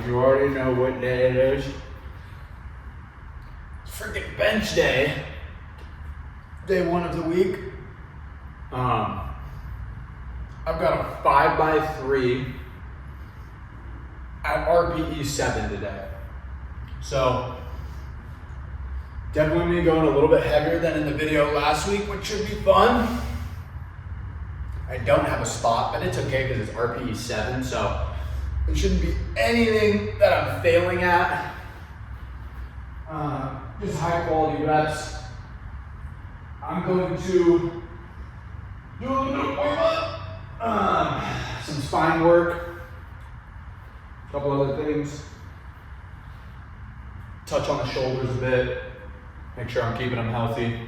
You already know what day it is. It's freaking bench day. Day 1 of the week. I've got a 5x3 at RPE 7 today. So definitely going a little bit heavier than in the video last week, which should be fun. I don't have a spot, but it's okay because it's RPE 7, so it shouldn't be anything that I'm failing at. Just high quality reps. I'm going to do a little bit of warm up, some spine work, a couple other things. Touch on the shoulders a bit, make sure I'm keeping them healthy.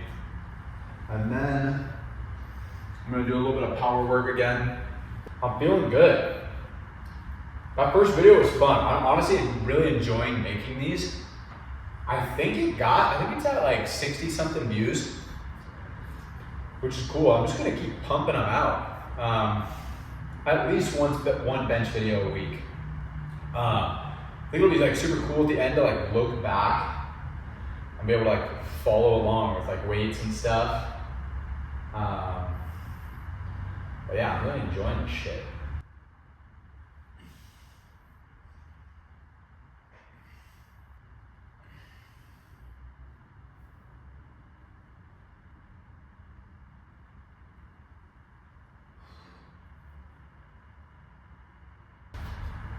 And then I'm gonna do a little bit of power work again. I'm feeling good. My first video was fun. I'm honestly really enjoying making these. I think it's at like 60 something views, which is cool. I'm just gonna keep pumping them out. At least one bench video a week. I think it'll be like super cool at the end to like look back and be able to like follow along with like weights and stuff. But yeah, I'm really enjoying this shit.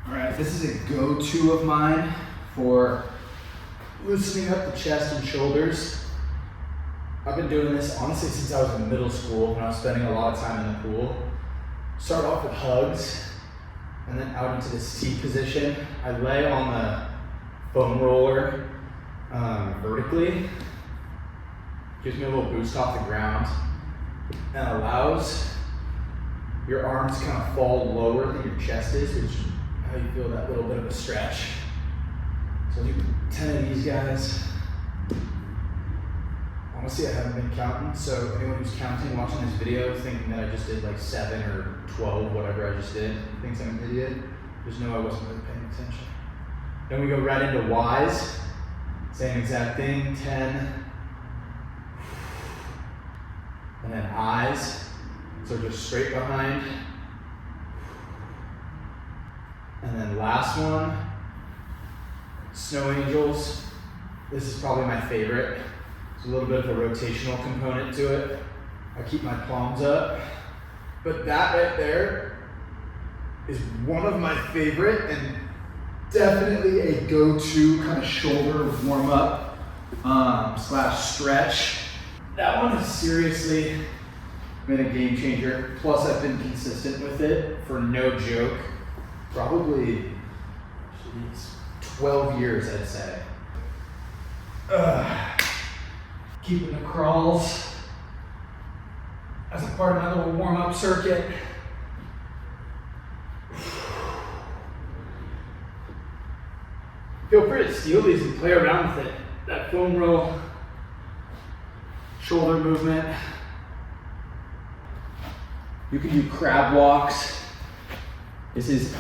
All right, this is a go-to of mine for loosening up the chest and shoulders. I've been doing this honestly since I was in middle school when I was spending a lot of time in the pool. Start off with hugs and then out into the seat position. I lay on the foam roller vertically. Gives me a little boost off the ground and allows your arms to kind of fall lower than your chest is, which is how you feel that little bit of a stretch. So I'll do 10 of these guys. Honestly, I haven't been counting, so anyone who's counting, watching this video, thinking that I just did like 7 or 12, whatever I just did, thinks I'm an idiot, just know I wasn't really paying attention. Then we go right into Ys. Same exact thing, 10. And then Is, so just straight behind. And then last one, Snow Angels. This is probably my favorite. There's a little bit of a rotational component to it. I keep my palms up, but that right there is one of my favorite and definitely a go-to kind of shoulder warm up / stretch. That one has seriously been a game changer. Plus I've been consistent with it for no joke. Probably 12 years, I'd say. Keeping the crawls as a part of my little warm-up circuit. Feel free to steal these and play around with it. That foam roll, shoulder movement. You can do crab walks. This is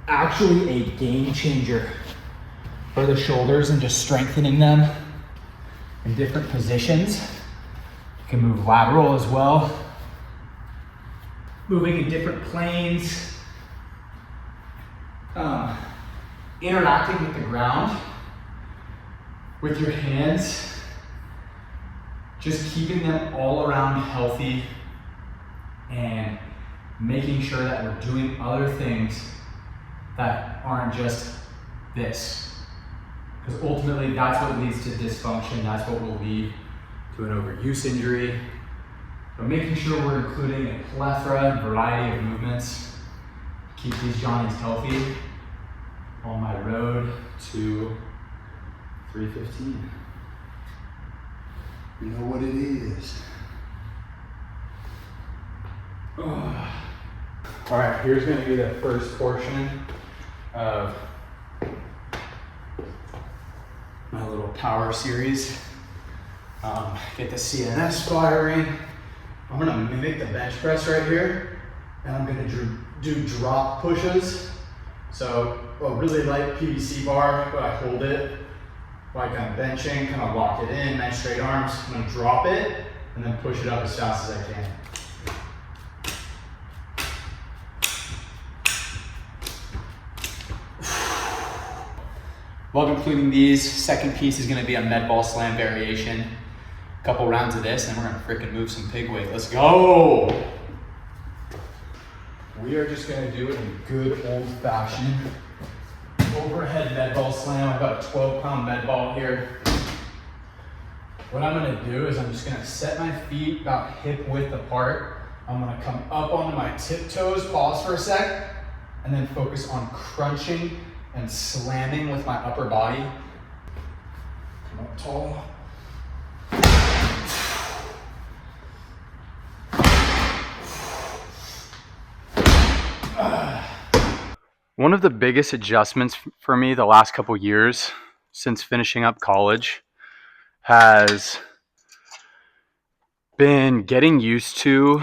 actually a game changer for the shoulders and just strengthening them in different positions. You can move lateral as well. Moving in different planes. Interacting with the ground with your hands. Just keeping them all around healthy and making sure that we're doing other things that aren't just this. Because ultimately that's what leads to dysfunction, that's what will lead to an overuse injury. But making sure we're including a plethora and variety of movements to keep these joints healthy on my road to 315. You know what it is. All right, here's gonna be the first portion of my little power series. Get the CNS firing. I'm gonna mimic the bench press right here, and I'm gonna do drop pushes. So a really light PVC bar, but I hold it like I'm benching, kind of lock it in, nice straight arms. I'm gonna drop it and then push it up as fast as I can. While completing these, second piece is gonna be a med ball slam variation. A couple rounds of this, and we're gonna freaking move some pig weight. Let's go! We are just gonna do it in good old fashioned overhead med ball slam. I've got a 12-pound med ball here. What I'm gonna do is I'm just gonna set my feet about hip width apart. I'm gonna come up onto my tiptoes, pause for a sec, and then focus on crunching and slamming with my upper body. Come up tall. One of the biggest adjustments for me the last couple years since finishing up college has been getting used to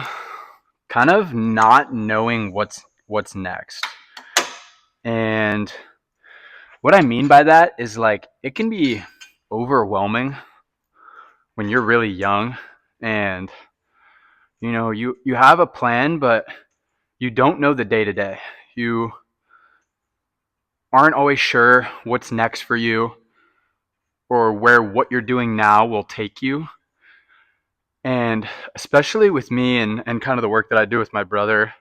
kind of not knowing what's next. And what I mean by that is, like, it can be overwhelming when you're really young and you have a plan, but you don't know the day to day. You aren't always sure what's next for you or where what you're doing now will take you. And especially with me and kind of the work that I do with my brother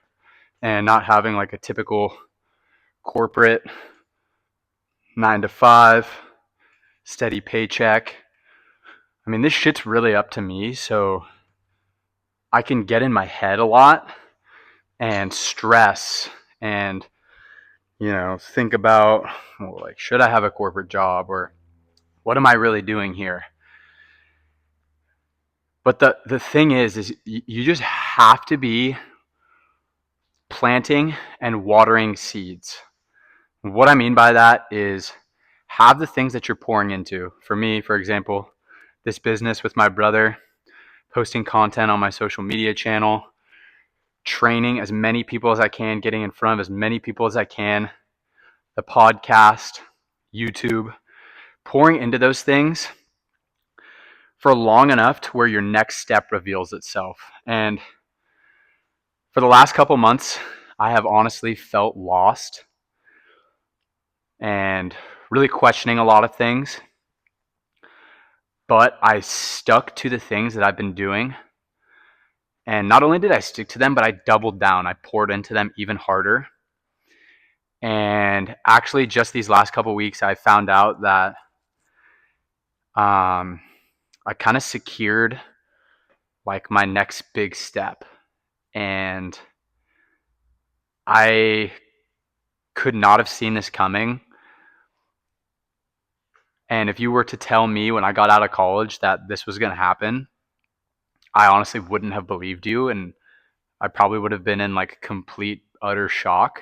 and not having like a typical corporate 9 to 5 steady paycheck. I mean, this shit's really up to me, so I can get in my head a lot and stress and think about, well, like, should I have a corporate job, or what am I really doing here? But the thing is you just have to be planting and watering seeds. What I mean by that is have the things that you're pouring into. For me, for example, this business with my brother, posting content on my social media channel, training as many people as I can, getting in front of as many people as I can, the podcast, YouTube, pouring into those things for long enough to where your next step reveals itself. And for the last couple months, I have honestly felt lost and really questioning a lot of things. But I stuck to the things that I've been doing. And not only did I stick to them, but I doubled down. I poured into them even harder. And actually, just these last couple weeks, I found out that I kind of secured like my next big step. And I could not have seen this coming. And if you were to tell me when I got out of college that this was going to happen, I honestly wouldn't have believed you. And I probably would have been in like complete, utter shock,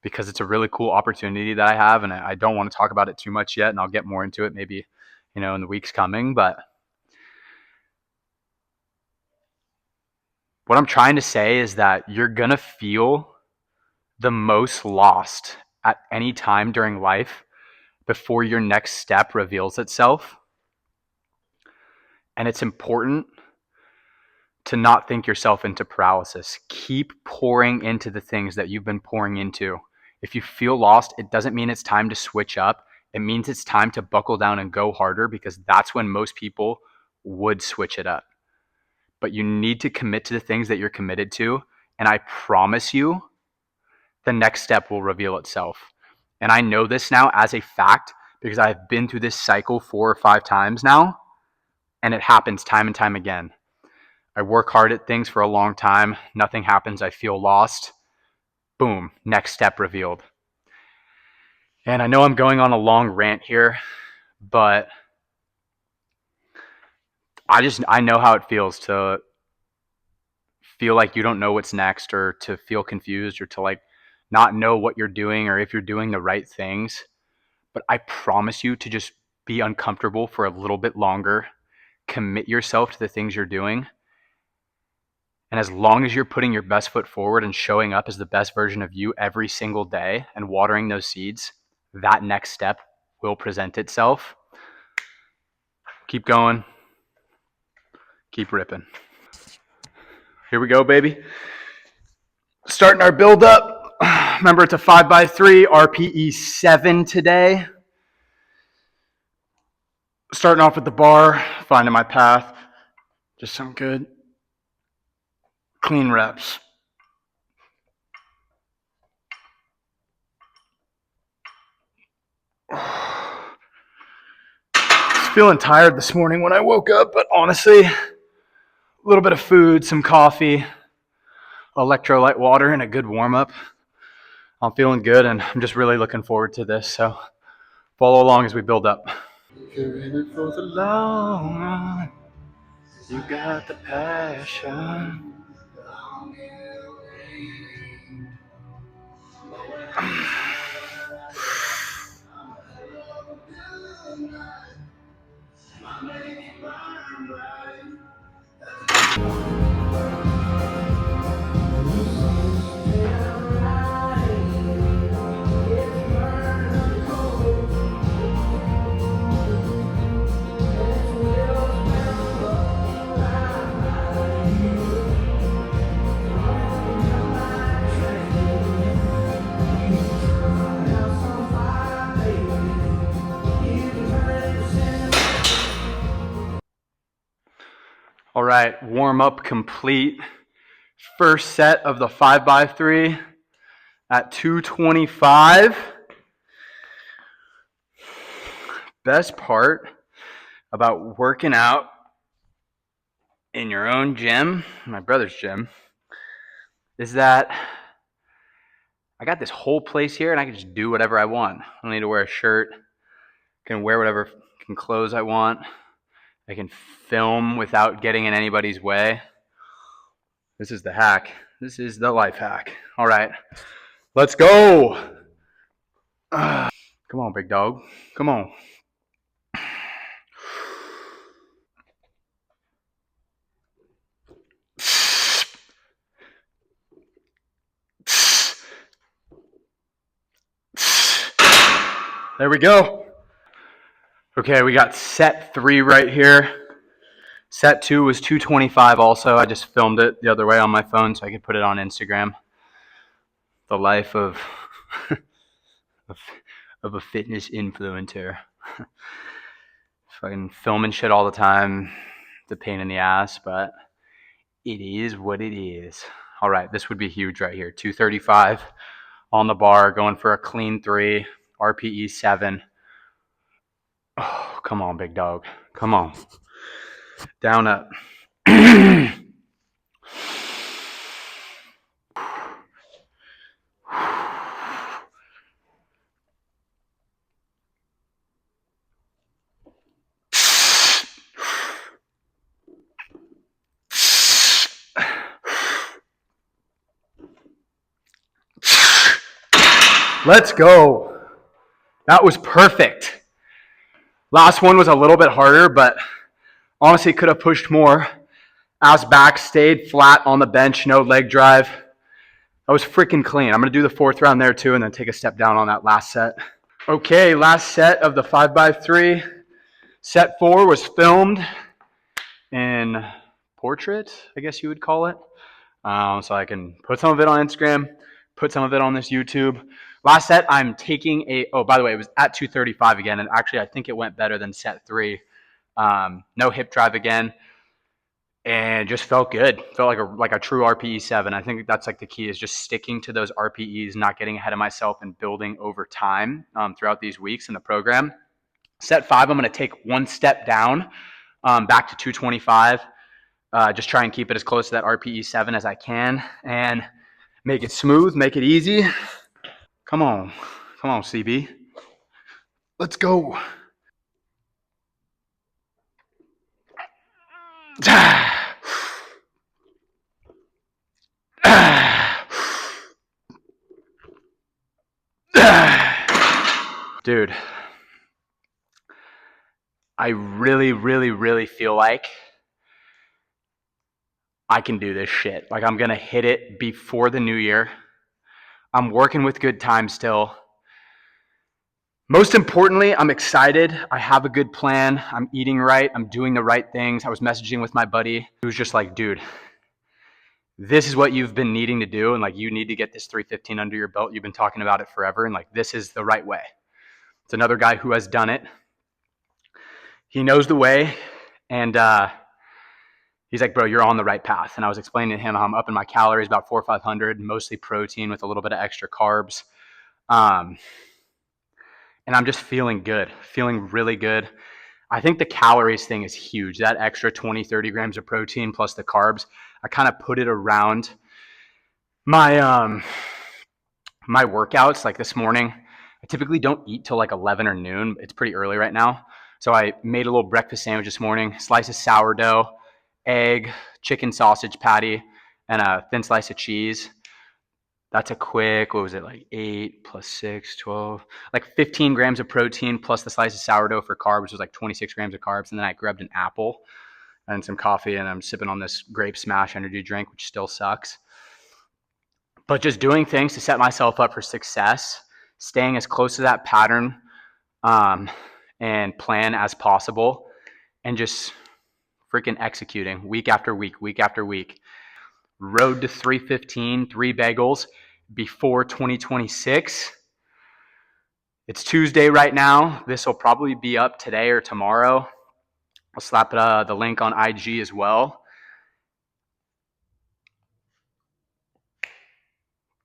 because it's a really cool opportunity that I have. And I don't want to talk about it too much yet. And I'll get more into it maybe, in the weeks coming. But what I'm trying to say is that you're going to feel the most lost at any time during life before your next step reveals itself. And it's important to not think yourself into paralysis. Keep pouring into the things that you've been pouring into. If you feel lost, it doesn't mean it's time to switch up. It means it's time to buckle down and go harder, because that's when most people would switch it up. But you need to commit to the things that you're committed to. And I promise you, the next step will reveal itself. And I know this now as a fact because I've been through this cycle 4 or 5 times now, and it happens time and time again. I work hard at things for a long time. Nothing happens. I feel lost. Boom, next step revealed. And I know I'm going on a long rant here, but I know how it feels to feel like you don't know what's next, or to feel confused, or to like not know what you're doing or if you're doing the right things. But I promise you to just be uncomfortable for a little bit longer. Commit yourself to the things you're doing. And as long as you're putting your best foot forward and showing up as the best version of you every single day and watering those seeds, that next step will present itself. Keep going. Keep ripping. Here we go, baby. Starting our build up. Remember, it's a 5x3, RPE 7 today. Starting off with the bar, finding my path. Just some good, clean reps. Feeling tired this morning when I woke up, but honestly, a little bit of food, some coffee, electrolyte water, and a good warm up. I'm feeling good, and I'm just really looking forward to this. So follow along as we build up. You're in it for the long run. You got the passion. All right, warm up complete. First set of the 5x3 at 225. Best part about working out in your own gym, my brother's gym, is that I got this whole place here and I can just do whatever I want. I don't need to wear a shirt. I can wear whatever clothes I want. I can film without getting in anybody's way. This is the hack. This is the life hack. All right, let's go. Come on, big dog. Come on. There we go. Okay, we got set 3 right here. Set 2 was 225 also. I just filmed it the other way on my phone so I could put it on Instagram. The life of a fitness influencer. Fucking filming shit all the time. It's a pain in the ass, but it is what it is. All right, this would be huge right here. 235 on the bar, going for a clean 3, RPE 7. Oh, come on, big dog. Come on. Down up. Let's go. That was perfect. Last one was a little bit harder, but honestly could have pushed more. Ass back, stayed flat on the bench, no leg drive. That was freaking clean. I'm going to do the 4th round there too and then take a step down on that last set. Okay, last set of the 5x3. Set 4 was filmed in portrait, I guess you would call it. So I can put some of it on Instagram, put some of it on this YouTube. Last set, I'm taking by the way, it was at 235 again, and actually I think it went better than set 3. No hip drive again, and just felt good. Felt like a true RPE 7. I think that's like the key, is just sticking to those RPEs, not getting ahead of myself, and building over time throughout these weeks in the program. Set 5, I'm going to take one step down, back to 225. Just try and keep it as close to that RPE 7 as I can, and make it smooth, make it easy. Come on, CB. Let's go. Dude, I really, really, really feel like I can do this shit. Like, I'm going to hit it before the new year. I'm working with good time still. Most importantly, I'm excited. I have a good plan. I'm eating right. I'm doing the right things. I was messaging with my buddy who was just like, dude, this is what you've been needing to do. And like, you need to get this 315 under your belt. You've been talking about it forever. And like, this is the right way. It's another guy who has done it. He knows the way. And he's like, bro, you're on the right path. And I was explaining to him how I'm up in my calories, about 400 or 500, mostly protein with a little bit of extra carbs. And I'm just feeling good, feeling really good. I think the calories thing is huge. That extra 20, 30 grams of protein plus the carbs, I kind of put it around my my workouts. Like this morning, I typically don't eat till like 11 or noon. It's pretty early right now. So I made a little breakfast sandwich this morning, slice of sourdough, egg, chicken sausage patty, and a thin slice of cheese. That's a quick, what was it, like 8 plus 6, 12, like 15 grams of protein plus the slice of sourdough for carbs, which was like 26 grams of carbs. And then I grabbed an apple and some coffee, and I'm sipping on this grape smash energy drink, which still sucks. But just doing things to set myself up for success, staying as close to that pattern and plan as possible, and just freaking executing week after week, week after week. Road to 315, 3 bagels before 2026. It's Tuesday right now. This will probably be up today or tomorrow. I'll slap the link on IG as well.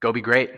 Go be great.